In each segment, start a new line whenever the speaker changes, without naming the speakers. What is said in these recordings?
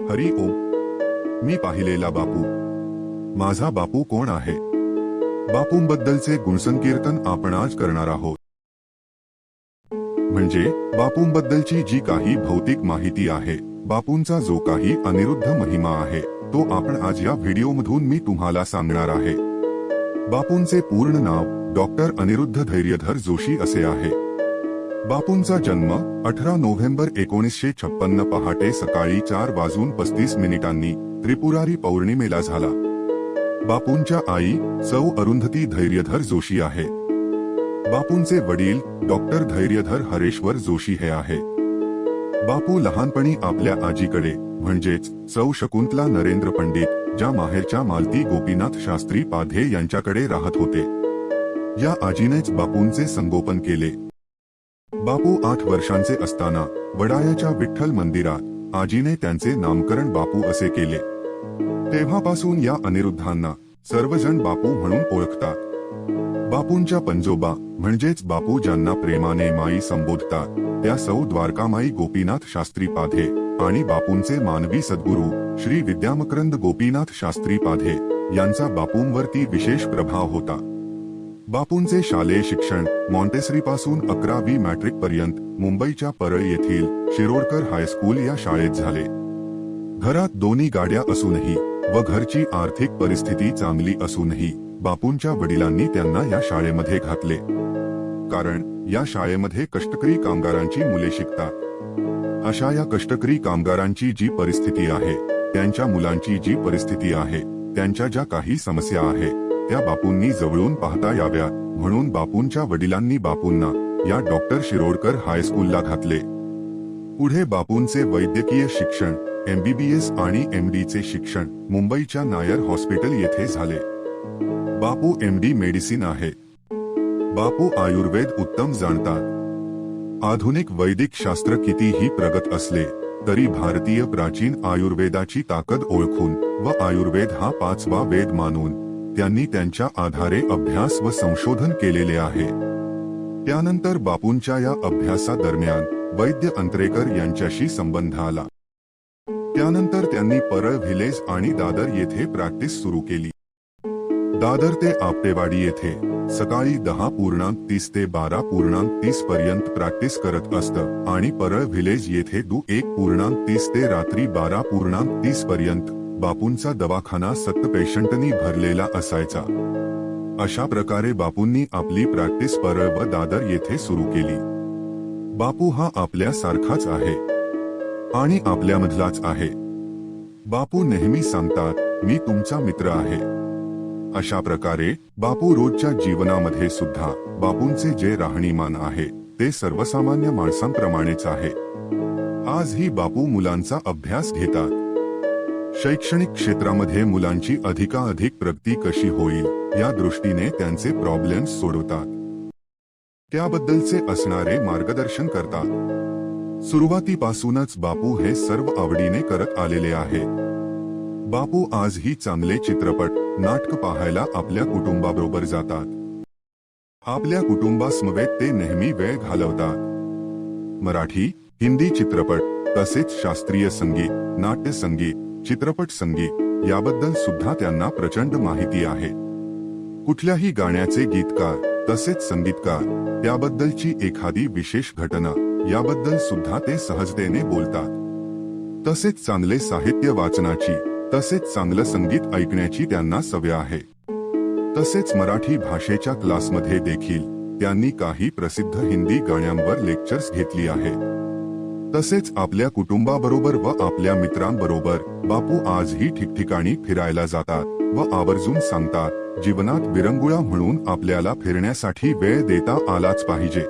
हरी ओम. मी पाहिलेला बापू. माझा बापू कोण आहे? बापूंबद्दलचे गुणसंकीर्तन आपण आज करणार आहोत. म्हणजे बापूंबद्दलची जी काही भौतिक माहिती आहे, बापूंचा जो काही अनिरुद्ध महिमा आहे, तो आपण आज या व्हिडिओमधून मी तुम्हाला सांगणार आहे. बापूंचे पूर्ण नाव डॉक्टर अनिरुद्ध धैर्यधर जोशी असे आहे. बापूंचा जन्म 18 नोव्हेंबर 1956 पहाटे सकाळी 4:35 त्रिपुरारी पौर्णिमेला झाला. बापूंच्या आई सौ अरुंधती धैर्यधर जोशी आहे. बापूंचे वडील डॉक्टर धैर्यधर हरेश्वर जोशी हे आहे. बापू लहानपणी आपल्या आजीकडे म्हणजेच सौ शकुंतला नरेंद्र पंडित ज्या माहेरच्या मालती गोपीनाथ शास्त्री पाधे यांच्याकडे राहत होते. या आजीनेच बापूंचे संगोपन केले. बापू 8 वर्षांचे असताना वडाळ्याच्या विठ्ठल मंदिरात आजीने त्यांचे नामकरण बापू असे केले. तेव्हापासून या अनिरुद्धांना सर्वजण बापू म्हणून ओळखतात. बापूंच्या पंजोबा म्हणजेच बापू ज्यांना प्रेमाने माई संबोधतात, त्या सौ द्वारकामाई गोपीनाथ शास्त्री पाधे आणि बापूंचे मानवी सद्गुरू श्री विद्यामकरंद गोपीनाथ शास्त्री पाधे यांचा बापूंवरती विशेष प्रभाव होता. बापूंचे शालेय शिक्षण मॉन्टेसरी पासून 11वी मॅट्रिक पर्यंत मुंबईच्या परळ येथील शिरोडकर हायस्कूल या शाळेत झाले. घरात 2 गाड्या असूनही व घरची आर्थिक परिस्थिती चांगली असूनही बापूंच्या वडिलांनी त्यांना या शाळेमध्ये घातले. कारण या शाळेमध्ये कष्टकरी कामगारांची मुले शिकतात. अशा या कष्टकरी कामगारांची जी परिस्थिती आहे, त्यांच्या मुलांची जी परिस्थिती आहे, त्यांच्या ज्या काही समस्या आहे, त्या बापूंनी जवळून पाहता याव्यात म्हणून बापूंच्या वडिलांनी बापूंना या डॉक्टर शिरोडकर हायस्कूलला घातले. पुढे बापूंचे वैद्यकीय शिक्षण MBBS आणि MD चे शिक्षण मुंबईच्या नायर हॉस्पिटल येथे झाले. बापू MD मेडिसिन आहे. बापू आयुर्वेद उत्तम जाणतात. आधुनिक वैदिक शास्त्र कितीही प्रगत असले तरी भारतीय प्राचीन आयुर्वेदाची ताकद ओळखून व आयुर्वेद हा 5वा वेद मानून त्यांनी त्यांच्या आधारे अभ्यास व संशोधन केलेले आहे. त्यानंतर बापूंच्या या अभ्यासादरम्यान वैद्य अंत्रेकर यांच्याशी संबंध आला. त्यानंतर त्यांनी परळ व्हिलेज आणि दादर येथे प्रॅक्टिस सुरू केली. दादर ते आपटेवाडी येथे सकाळी 10:30 ते 12:30 पर्यंत प्रॅक्टिस करत असतं आणि परळ व्हिलेज येथे 1:30 ते रात्री 12:30 पर्यंत बापूंचा दवाखाना 7 पेशंटनी भरलेला असायचा. अशा प्रकारे बापूंनी आपली प्रॅक्टिस परळ व दादर येथे सुरू केली. बापू हा आपल्या सारखाच आहे आणि आपल्यामधलाच आहे. बापू नेहमी सांगतात, मी तुमचा मित्र आहे. अशा प्रकारे बापू रोजच्या जीवनामध्ये सुद्धा बापूंचे जे राहणीमान आहे ते सर्वसामान्य माणसांप्रमाणेच आहे. आजही बापू मुलांचा अभ्यास घेतात. शैक्षणिक क्षेत्रामध्ये मुलांची अधिकाधिक प्रगती कशी होईल या दृष्टीने त्यांचे प्रॉब्लेम्स सोडवतात. त्याबद्दलचे असणारे मार्गदर्शन करतात. सुरुवातीपासूनच बापू हे सर्व आवडीने करत आलेले आहे. बापू आजही चांगले चित्रपट, नाटक पाहायला आपल्या कुटुंबाबरोबर जातात. आपल्या कुटुंबासमवेत ते नेहमी वेळ घालवतात. मराठी, हिंदी चित्रपट तसेच शास्त्रीय संगीत, नाट्य संगीत, चित्रपट संगीत याबद्दल सुद्धा त्यांना प्रचंड माहिती आहे. कुठल्याही गाण्याचे गीतकार तसेच संगीतकार, त्याबद्दलची एखादी विशेष घटना याबद्दल सुद्धा ते सहजतेने बोलतात. तसेच चांगले साहित्य वाचनाची तसेच चांगलं संगीत ऐकण्याची त्यांना सवय आहे. तसेच मराठी भाषेच्या क्लासमध्ये देखील त्यांनी काही प्रसिद्ध हिंदी गाण्यांवर लेक्चर्स घेतली आहेत. तसेच आपल्या कुटुंबाबरोबर व आपल्या मित्रांबरोबर बापू आजही ठिकठिकाणी फिरायला जातात व आवर्जून सांगतात, जीवनात विरंगुळा म्हणून आपल्याला फिरण्यासाठी वेळ देता आलाच पाहिजे.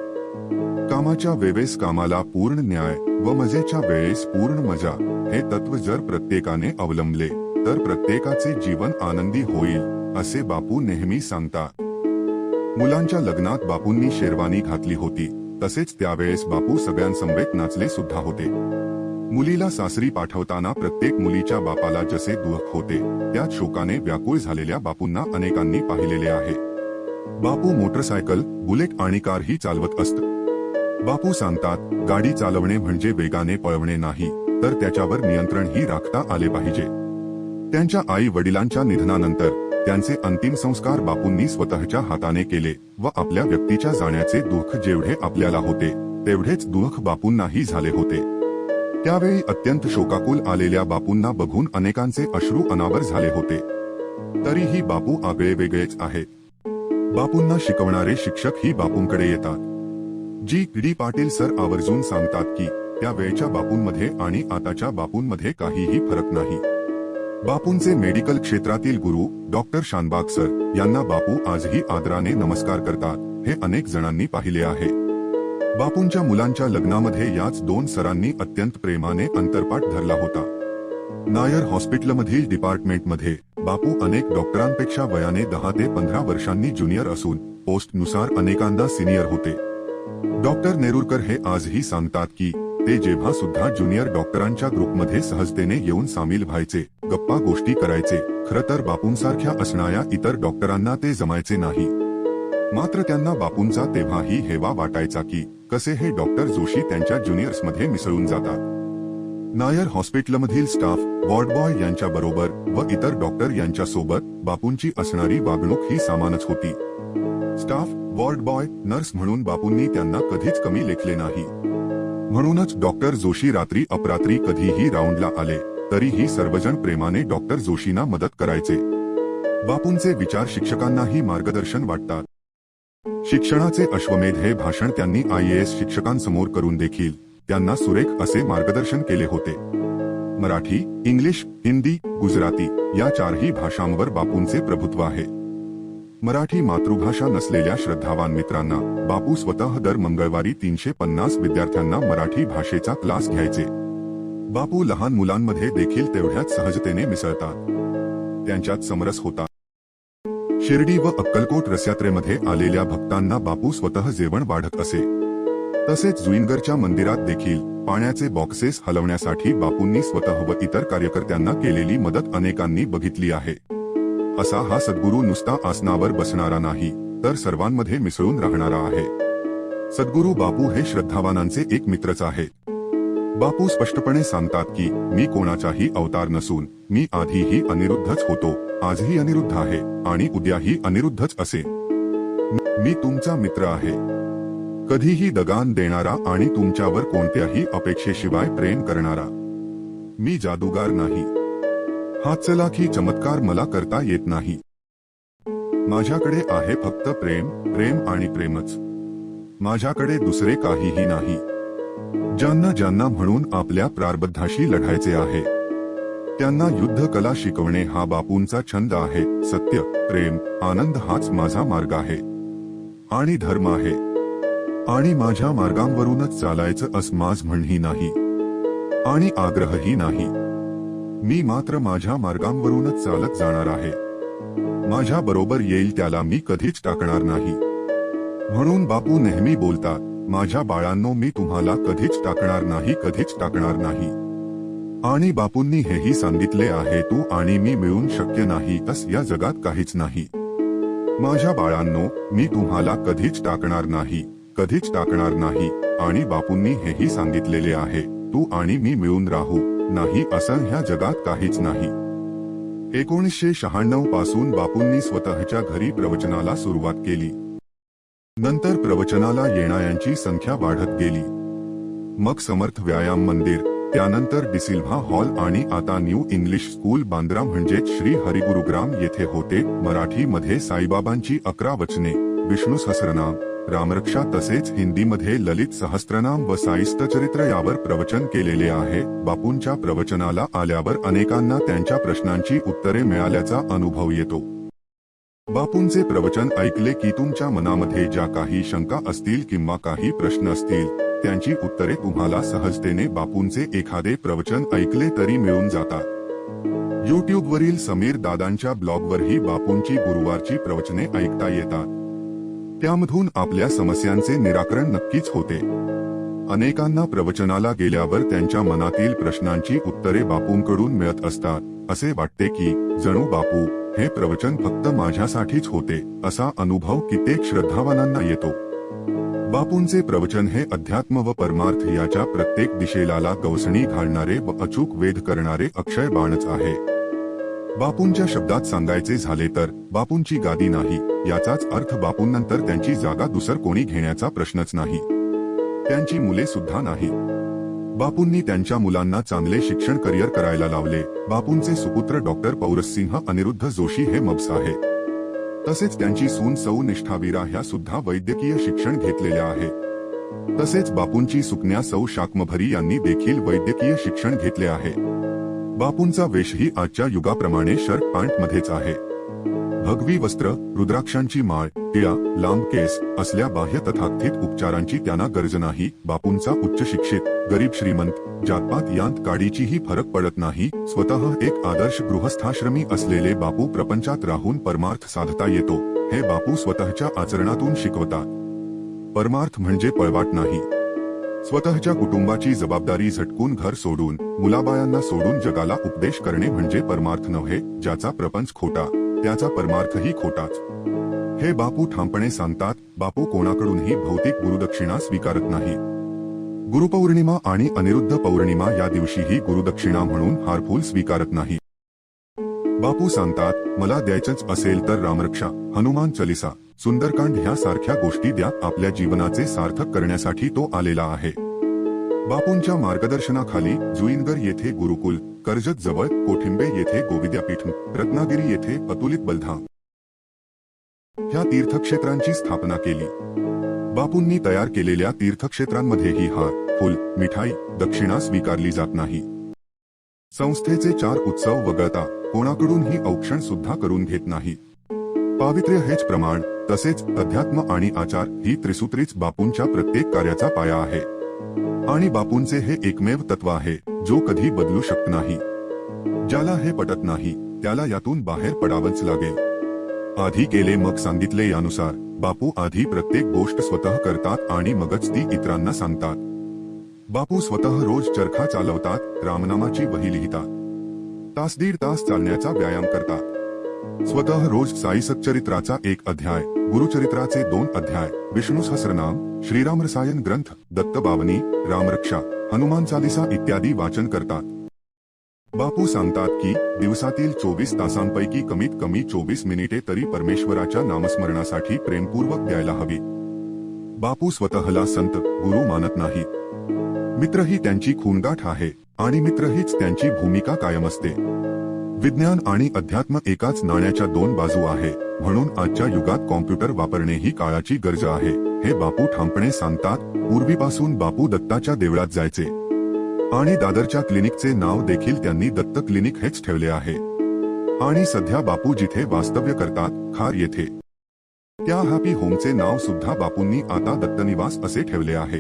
कामाच्या वेळेस कामाला पूर्ण न्याय व मजेच्या वेळेस पूर्ण मजा हे तत्व जर प्रत्येकाने अवलंबले तर प्रत्येकाचे जीवन आनंदी होईल, असे बापू नेहमी सांगतात. मुलांच्या लग्नात बापूंनी शेरवानी घातली होती. तसेच त्यावेळेस बापू सगळ्यांसमवेत नाचले सुद्धा होते. मुलीला सासरी पाठवताना प्रत्येक मुलीच्या बापाला जसे दुःख होते, त्याच शोकाने व्याकुळ झालेल्या बापूंना अनेकांनी पाहिलेले आहे. बापू मोटरसायकल, बुलेट आणि कारही चालवत असत. बापू सांगतात, गाडी चालवणे म्हणजे वेगाने पळवणे नाही, तर त्याच्यावर नियंत्रणही राखता आले पाहिजे. त्यांच्या आई वडिलांच्या निधनानंतर त्यांचे अंतिम संस्कार बापूंनी स्वतःच्या हाताने केले व आपल्या व्यक्तीच्या जाण्याचे दुःख जेवढे आपल्याला होते तेवढेच दुःख बापूंनाही झाले होते. त्यावेळी अत्यंत शोकाकुल आलेल्या बापूंना बघून अनेकांचे अश्रू अनावर झाले होते. तरीही बापू आगळे वेगळेच आहेत. बापूंना शिकवणारे शिक्षक ही बापूंकडे येतात. डी पाटील सर आवर्जून सांगतात की त्या वेळच्या बापूंमध्ये आणि आताच्या बापूंमध्ये काहीही फरक नाही. बापूंचे मेडिकल क्षेत्रातील गुरु डॉक्टर शानबाग सर यांना बापू आजही आदराने नमस्कार करतात, हे अनेक जणांनी पाहिले आहे. बापूंच्या मुलांच्या लग्नामध्ये याच 2 सरांनी अत्यंत प्रेमाने अंतरपाठ धरला होता. नायर हॉस्पिटलमधील डिपार्टमेंटमध्ये बापू अनेक डॉक्टरांपेक्षा वयाने 10 ते 15 वर्षांनी ज्युनियर असून पोस्टनुसार अनेकांदा सिनियर होते. डॉक्टर नेरुरकर हे आजही सांगतात की ते जेव्हा सुद्धा ज्युनियर डॉक्टरांच्या ग्रुपमध्ये सहजतेने येऊन सामील व्हायचे, गप्पा गोष्टी करायचे. खरं तर बापूंसारख्या असणाऱ्या इतर डॉक्टरांना ते जमायचे नाही. मात्र त्यांना बापूंचा तेव्हाही हेवा वाटायचा की कसे हे डॉक्टर जोशी त्यांच्या ज्युनियर्समध्ये मिसळून जातात. नायर हॉस्पिटलमधील स्टाफ, वॉर्ड बॉय यांच्या बरोबर व इतर डॉक्टर यांच्या सोबत बापूंची असणारी वागणूक ही समानच होती. स्टाफ, वॉर्ड बॉय, नर्स म्हणून बापूंनी त्यांना कधीच कमी लेखले नाही. म्हणूनच डॉक्टर जोशी रात्री अपरात्री कधीही राऊंडला आले तरीही सर्वजण प्रेमाने डॉक्टर जोशींना मदत करायचे. बापूंचे विचार शिक्षकांनाही मार्गदर्शन वाटतात. शिक्षणाचे अश्वमेध हे भाषण त्यांनी IAS शिक्षकांसमोर करून देखील त्यांना सुरेख असे मार्गदर्शन केले होते. मराठी, इंग्लिश, हिंदी, गुजराती या 4ही भाषांवर बापूंचे प्रभुत्व आहे. मराठी मातृभाषा नसलेल्या श्रद्धावान मित्रांना बापू स्वतः दर मंगळवारी 350 विद्यार्थ्यांना मराठी भाषेचा क्लास घ्यायचे. बापू लहान मुलांमध्ये देखील तेवढ्याच सहजतेने मिसळतात. त्यांच्यात समरस होता. शिर्डी व अक्कलकोट रथयात्रेमध्ये आलेल्या भक्तांना बापू स्वतः जेवण वाढत असे. तसेच जुईनगरच्या मंदिरात देखील पाण्याचे बॉक्सेस हलवण्यासाठी बापूंनी स्वतः व इतर कार्यकर्त्यांना केलेली मदत अनेकांनी बघितली आहे. असा हा सद्गुरू नुसता आसनावर बसणारा नाही तर सर्वांमध्ये मिसळून राहणारा आहे. सद्गुरू बापू हे श्रद्धावानांचे एक मित्रच आहेत. बापू स्पष्टपणे सांगतात की मी कोणाचाही अवतार नसून मी आधीही अनिरुद्धच होतो, आजही अनिरुद्ध आहे आणि उद्याही अनिरुद्धच असे. मी तुमचा मित्र आहे, कधीही दगान देणारा आणि तुमच्यावर कोणत्याही अपेक्षेशिवाय प्रेम करणारा. मी जादूगार नाही. हातचलाखी चमत्कार मला करता येत नाही. माझ्याकडे आहे फक्त प्रेम, प्रेम आणि प्रेमच. माझ्याकडे दुसरे काहीही नाही. ज्यांना ज्यांना म्हणून आपल्या प्रारब्धाशी लढायचे आहे त्यांना युद्ध कला शिकवणे हा बापूंचा छंद आहे. सत्य, प्रेम, आनंद हाच माझा मार्ग आहे आणि धर्म आहे आणि माझ्या मार्गांवरूनच चालायचं असं माझ म्हणही नाही आणि आग्रहही नाही. मी मात्र माझ्या मार्गांवरूनच चालत जाणार आहे. माझ्या बरोबर येईल त्याला मी कधीच टाकणार नाही. म्हणून बापू नेहमी बोलतात, माझ्या बाळांनो मी तुम्हाला कधीच टाकणार नाही, कधीच टाकणार नाही. आणि बापूंनी हेही सांगितले आहे, तू आणि मी मिळून शक्य नाही असं या जगात काहीच नाही. माझ्या बाळांनो मी तुम्हाला कधीच टाकणार नाही, कधीच टाकणार नाही. आणि बापूंनी हेही सांगितलेले आहे, तू आणि मी मिळून राहू नाही असं ह्या जगात काहीच नाही. 1996 पासून बापूंनी स्वतःच्या घरी प्रवचनाला सुरुवात केली. नंतर प्रवचनाला येणाऱ्यांची संख्या वाढत गेली. मग समर्थ व्यायाम मंदिर, त्यानंतर डिसिल्व्हा हॉल आणि आता न्यू इंग्लिश स्कूल बांद्रा म्हणजेच श्री हरिगुरुग्राम येथे होते. मराठीमध्ये साईबाबांची 11 वचने, विष्णू सहस्रनाम, रामरक्षा तसेच हिंदीमध्ये ललित सहस्त्रनाम व साईस्तचरित्र यावर प्रवचन केलेले आहे. बापूंच्या प्रवचनाला आल्यावर अनेकांना त्यांच्या प्रश्नांची उत्तरे मिळाल्याचा अनुभव येतो. बापूंचे प्रवचन ऐकले की तुमच्या मनामध्ये ज्या काही शंका असतील किंवा काही प्रश्न असतील त्यांची उत्तरे तुम्हाला सहजतेने बापूंचे एखादे प्रवचन ऐकले तरी मिळून जातात. युट्यूबवरील समीर दादांच्या ब्लॉगवरही बापूंची गुरुवारची प्रवचने ऐकता येतात. त्यामधून आपल्या समस्यांचे निराकरण नक्कीच होते. अनेकांना प्रवचनाला गेल्यावर त्यांच्या मनातील प्रश्नांची उत्तरे बापूंकडून मिळत असतात. असे वाटते की जणू बापू हे प्रवचन फक्त माझ्यासाठीच होते असा अनुभव कित्येक श्रद्धावानांना येतो. बापूंचे प्रवचन हे अध्यात्म व परमार्थ याच्या प्रत्येक दिशेला गवसणी घालणारे व अचूक वेध करणारे अक्षय बाणच आहे. बापूंच्या शब्दात सांगायचे झाले तर बापूंची गादी नाही याचाच अर्थ बापूंनंतर त्यांची जागा दुसर कोणी घेण्याचा प्रश्नच नाही. त्यांची मुले सुद्धा नाही. बापूंनी त्यांच्या मुलांना चांगले शिक्षण करिअर करायला लावले. बापूंचे सुपुत्र डॉक्टर पौरसिंह अनिरुद्ध जोशी हे मब्स आहे. तसेच त्यांची सून सौ निष्ठावीरा ह्या सुद्धा वैद्यकीय शिक्षण घेतलेल्या आहे. तसेच बापूंची सुकन्या सौ शाकंभरी यांनी देखील वैद्यकीय शिक्षण घेतले आहे. बापूंचा वेशही आजच्या युगाप्रमाणे शर्ट पॅन्ट मध्येच आहे. भगवी वस्त्र, रुद्राक्षांची माळ, टिळा, लांब केस असल्या बाह्य तथाकथित उपचारांची त्यांना गरज नाही. बापूंचा उच्च शिक्षित, गरीब श्रीमंत, जातपात यांत काडीचीही फरक पडत नाही. स्वतः एक आदर्श गृहस्थाश्रमी असलेले बापू प्रपंचात राहून परमार्थ साधता येतो हे बापू स्वतःच्या आचरणातून शिकवतात. परमार्थ म्हणजे पळवाट नाही. स्वतःच्या कुटुंबाची जबाबदारी झटकून घर सोडून, मुलाबाळांना सोडून जगाला उपदेश करणे म्हणजे परमार्थ नव्हे. ज्याचा प्रपंच खोटा त्याचा परमार्थही खोटाच हे बापू ठामपणे सांगतात. बापू कोणाकडूनही भौतिक गुरुदक्षिणा स्वीकारत नाही. गुरुपौर्णिमा आणि अनिरुद्ध पौर्णिमा या दिवशीही गुरुदक्षिणा म्हणून हारफूल स्वीकारत नाही. बापू सांगतात, मला द्यायचंच असेल तर रामरक्षा, हनुमान चालीसा, सुंदरकांड ह्या सारख्या गोष्टी द्या. आपल्या जीवनाचे सार्थक करण्यासाठी तो आलेला आहे. बापूंच्या मार्गदर्शनाखाली जुईनगर येथे गुरुकुल, कर्जत जवळ कोठिंबे येथे गोविद्यापीठ, रत्नागिरी येथे अतुलित बलधाम ह्या तीर्थक्षेत्रांची स्थापना केली. बापूंनी तयार केलेल्या तीर्थक्षेत्रांमध्येही हार, फुल, मिठाई, दक्षिणा स्वीकारली जात नाही. संस्थेचे 4 उत्सव वगळता कोणाकडूनही औक्षण सुद्धा करून घेत नाही. पावित्र्य हेच प्रमाण, तसेच अध्यात्म आणि आचार ही त्रिसूत्रीच बापूंच्या प्रत्येक कार्याचा पाया आहे. आणि बापूंचे हे एकमेव तत्व आहे जो कधी बदलू शकत नाही. ज्याला हे पटत नाही त्याला यातून बाहेर पडावंच लागेल. आधी केले मग सांगितले यानुसार बापू आधी प्रत्येक गोष्ट स्वतः करतात आणि मगच ती इतरांना सांगतात. बापू स्वतः रोज चरखा चालवतात, रामनामाची वही लिहितात, तास दीड तास चालण्याचा व्यायाम करतात. स्वतः रोज साई सच्चरित्राचा 1 अध्याय, गुरुचरित्राचे 2 अध्याय, विष्णू सहस्रनाम, श्रीराम रसायन ग्रंथ, दत्त बावनी, रामरक्षा, हनुमान चालीसा इत्यादी वाचन करतात. बापू सांगतात की दिवसातील 24 तासांपैकी कमीत कमी 24 मिनिटे तरी परमेश्वराच्या नामस्मरणासाठी प्रेमपूर्वक द्यायला हवी. बापू स्वतःला संत, गुरु मानत नाहीत. मित्रही त्यांची खूनगाठ आहे आणि मित्र हीच त्यांची भूमिका कायम असते. विज्ञान आणि अध्यात्म एकाच नाण्याच्या 2 बाजू आहे. म्हणून आजच्या युगात कॉम्प्युटर वापरणे ही काळाची गरज आहे हे बापू ठामपणे सांगतात. पूर्वीपासून बापू दत्ताच्या देवळात जायचे आणि दादरच्या क्लिनिकचे नाव देखील त्यांनी दत्त क्लिनिक हेच ठेवले आहे. आणि सध्या बापू जिथे वास्तव्य करतात, खार येथे, त्या हॅपी होमचे नाव सुद्धा बापूंनी आता दत्तनिवास असे ठेवले आहे.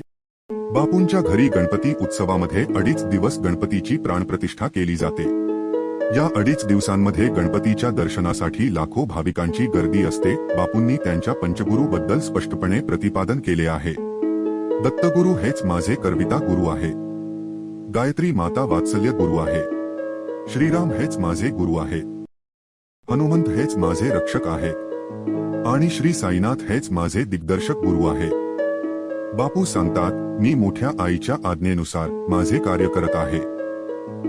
बापूंच्या घरी गणपती उत्सवामध्ये 2.5 दिवस गणपतीची प्राणप्रतिष्ठा केली जाते. या 2.5 दिवसांमध्ये गणपतीच्या दर्शनासाठी लाखो भाविकांची गर्दी असते. बापूंनी त्यांच्या पंचगुरू बद्दल स्पष्टपणे प्रतिपादन केले आहे. दत्तगुरु हेच माझे करविता गुरु आहे. गायत्री माता वात्सल्य गुरु आहे. श्रीराम हेच माझे गुरु आहे. हनुमंत हेच माझे रक्षक आहे. आणि श्री साईनाथ हेच माझे दिग्दर्शक गुरु आहे. बापू सांगतात, मी मोठ्या आईच्या आज्ञेनुसार माझे कार्य करत आहे.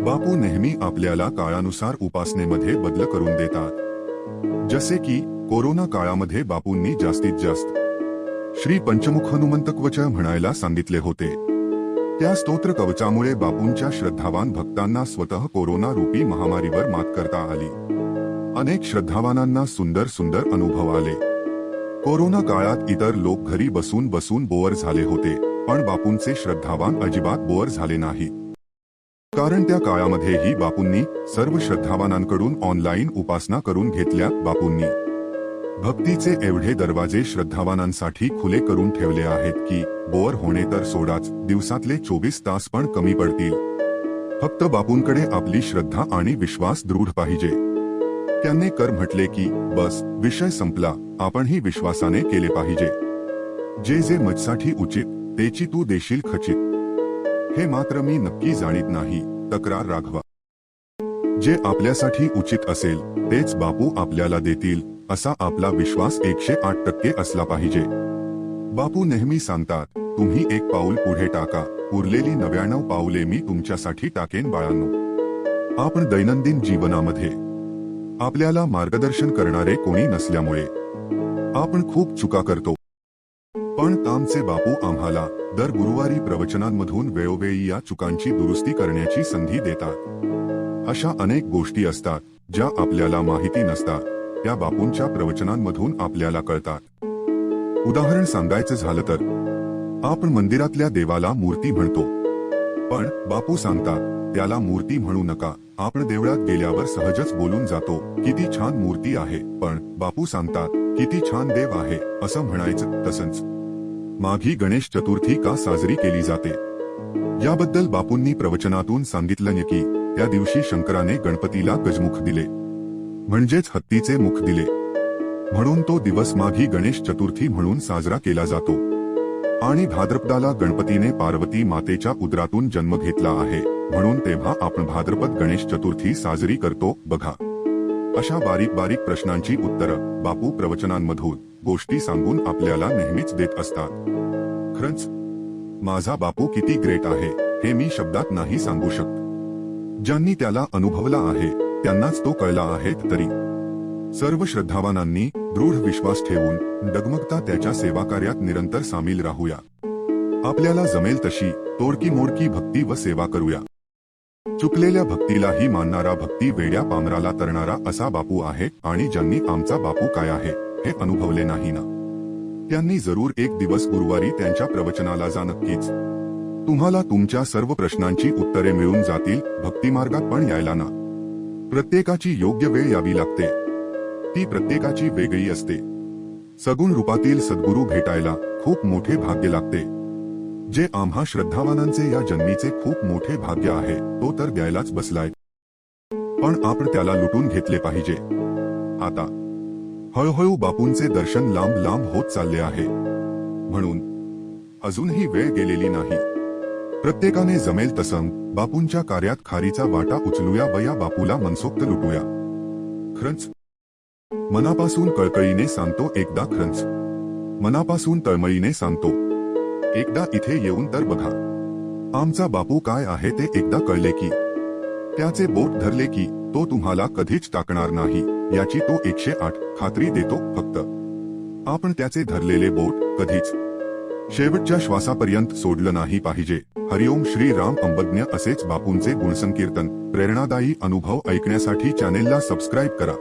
बापू नेहमी आपल्याला काळानुसार उपासनेमध्ये बदल करून देतात. जसे की कोरोना काळामध्ये बापूंनी जास्तीत जास्त श्री पंचमुख हनुमंत कवच म्हणायला सांगितले होते. त्या स्तोत्र कवचामुळे बापूंच्या श्रद्धावान भक्तांना स्वतः कोरोना रूपी महामारीवर मात करता आली. अनेक श्रद्धावानांना सुंदर सुंदर अनुभव आले. कोरोना काळात इतर लोक घरी बसून बसून बोअर झाले होते, पण बापूंचे श्रद्धावान अजिबात बोअर झाले नाही. कारण त्या काळामध्येही बापूंनी सर्व श्रद्धावानांकडून ऑनलाईन उपासना करून घेतल्या. बापूंनी भक्तीचे एवढे दरवाजे श्रद्धावानांसाठी खुले करून ठेवले आहेत की बोअर होणे तर सोडाच, दिवसातले 24 तास पण कमी पडतील. फक्त बापूंकडे आपली श्रद्धा आणि विश्वास दृढ पाहिजे. त्यांनी कर म्हटले की बस विषय संपला, आपणही विश्वासाने केले पाहिजे. जे जे मजसाठी उचित तेची तू देशील खचित, हे मात्र मी नक्की जाणीत नाही. तक्रार राघवा. जे आपल्यासाठी उचित असेल तेच बापू आपल्याला देतील असा आपला विश्वास 108% असला पाहिजे. बापू नेहमी सांगतात, तुम्ही एक पाऊल पुढे टाका, उरलेली 99 पाऊले मी तुमच्यासाठी टाकेन बाळांनो. आपण दैनंदिन जीवनामध्ये आपल्याला मार्गदर्शन करणारे कोणी नसल्यामुळे आपण खूप चुका करतो. पण आमचे बापू आम्हाला दर गुरुवारी प्रवचनांमधून वेळोवेळी या चुकांची दुरुस्ती करण्याची संधी देतात. अशा अनेक गोष्टी असतात ज्या आपल्याला माहिती नसतात, त्या बापूंच्या प्रवचनांमधून आपल्याला कळतात. उदाहरण सांगायचं झालं तर आपण मंदिरातल्या देवाला मूर्ती म्हणतो, पण बापू सांगतात त्याला मूर्ती म्हणू नका. आपण देवळात गेल्यावर सहजच बोलून जातो, किती छान मूर्ती आहे, पण बापू सांगतात किती छान देव आहे असं म्हणायचं. तसंच माघी गणेश चतुर्थी का साजरी केली जाते याबद्दल बापूंनी प्रवचनातून सांगितलं की त्या दिवशी शंकराने गणपतीला गजमुख दिले, म्हणजेच हत्तीचे मुख दिले, म्हणून तो दिवस माघी गणेश चतुर्थी म्हणून साजरा केला जातो. आणि भाद्रपदाला गणपतीने पार्वती मातेच्या उदरातून जन्म घेतला आहे, म्हणून तेव्हा आपण भाद्रपद गणेश चतुर्थी साजरी करतो. बघा, अशा बारीक बारीक प्रश्नांची उत्तरं बापू प्रवचनांमधून गोष्टी सांगून आपल्याला नेहमीच देत असतात. खरंच माझा बापू किती ग्रेट आहे हे मी शब्दात नाही सांगू शकत. ज्यांनी त्याला अनुभवला आहे त्यांनाच तो कळला आहे. तरी सर्व श्रद्धावानांनी दृढ विश्वास ठेवून डगमगता त्याच्या सेवाकार्यात निरंतर सामील राहूया. आपल्याला जमेल तशी तोडकी मोडकी भक्ती व सेवा करूया. चुकलेल्या भक्तीलाही मानणारा, भक्ती वेड्या पामराला तरणारा असा बापू आहे. आणि ज्यांनी आमचा बापू काय आहे हे अनुभवले नाही ना, त्यांनी जरूर एक दिवस गुरुवारी त्यांच्या प्रवचनाला जा. नक्कीच तुम्हाला तुमच्या सर्व प्रश्नांची उत्तरे मिळून जातील. भक्तिमार्गात पण यायला ना, प्रत्येकाची योग्य वेळ यावी लागते, ती प्रत्येकाची वेगळी असते. सगुण रूपातील सद्गुरू भेटायला खूप मोठे भाग्य लागते, जे आम्हा श्रद्धावानांचे या जन्मीचे खूप मोठे भाग्य आहे. तो तर द्यायलाच बसलाय, पण आपण त्याला लुटून घेतले पाहिजे. आता हळूहळू बापूंचे दर्शन लांब लांब होत चालले आहे, म्हणून अजूनही वेळ गेलेली नाही. प्रत्येकाने जमेल तसं बापूंच्या कार्यात खारीचा वाटा उचलूया व या बापूला मनसोक्त लुटूया. खरंच मनापासून कळकळीने सांगतो, एकदा खरंच मनापासून तळमळीने सांगतो, एकदा इथे येऊन तर बघा. आमचा बापू काय आहे ते एकदा कळले की, त्याचे बोट धरले की तो तुम्हाला कधीच टाकणार नाही याची तो 108 खात्री देतो. फक्त आपण त्याचे धरलेले बोट कधीच शेवटच्या श्वासापर्यंत सोडलं नाही पाहिजे. हरिओम श्री राम अंबज्ञ. असेच बापूंचे गुणसंकीर्तन, प्रेरणादायी अनुभव ऐकण्यासाठी चॅनेलला सबस्क्राईब करा.